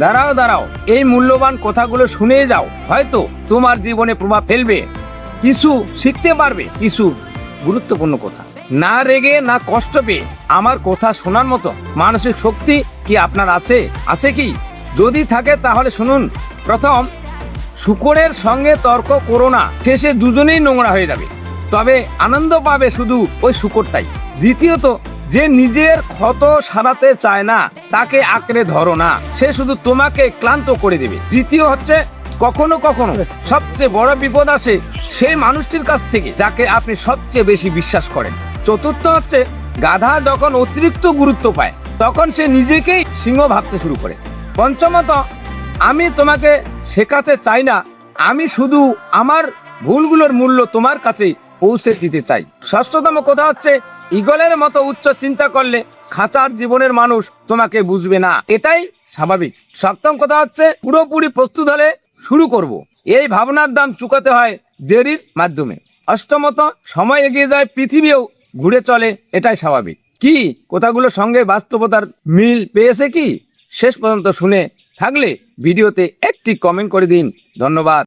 দাঁড়াও দাঁড়াও, এই মূল্যবান কথাগুলো শুনে যাও, হয়তো তোমার জীবনে প্রভাব ফেলবে, কিছু শিখতে পারবে, কিছু গুরুত্বপূর্ণ কথা। না রেগে না কষ্ট পেয়ে আমার কথা শোনার মতো মানসিক শক্তি কি আপনার আছে কি? যদি থাকে তাহলে শুনুন। প্রথম, শূকরের সঙ্গে তর্ক করো না, শেষে দুজনেই নোংরা হয়ে যাবে, তবে আনন্দ পাবে শুধু ওই শূকরটাই। দ্বিতীয়ত, যে নিজের ক্ষত সারাতে চায় না তাকে আঁকড়ে ধরো না, সে শুধু তোমাকে ক্লান্ত করে দেবে। তৃতীয় হচ্ছে, কখনো কখনো সবচেয়ে বড় বিপদ আসে সেই মানুষটির কাছ থেকে যাকে আপনি সবচেয়ে বেশি বিশ্বাস করেন। চতুর্থ হচ্ছে, গাধা যখন অতিরিক্ত গুরুত্ব পায় তখন সে নিজেকেই সিংহ ভাবতে শুরু করে। পঞ্চমত, আমি তোমাকে শেখাতে চাই না, আমি শুধু আমার ভুলগুলোর মূল্য তোমার কাছে পৌঁছে দিতে চাই। ষষ্ঠতম কথা হচ্ছে, ঈগলের মতো উচ্চ চিন্তা করলে খাঁচার জীবনের মানুষ তোমাকে বুঝবে না, এটাই স্বাভাবিক। সপ্তম কথা হচ্ছে, পুরোপুরি প্রস্তুত হলে শুরু করব, এই ভাবনার দাম চুকাতে হয় দেরির মাধ্যমে। অষ্টমত, সময় এগিয়ে যায়, পৃথিবীও ঘুরে চলে, এটাই স্বাভাবিক। কি কথাগুলোর সঙ্গে বাস্তবতার মিল পেয়েছে কি? শেষ পর্যন্ত শুনে থাকলে ভিডিওতে একটি কমেন্ট করে দিন। ধন্যবাদ।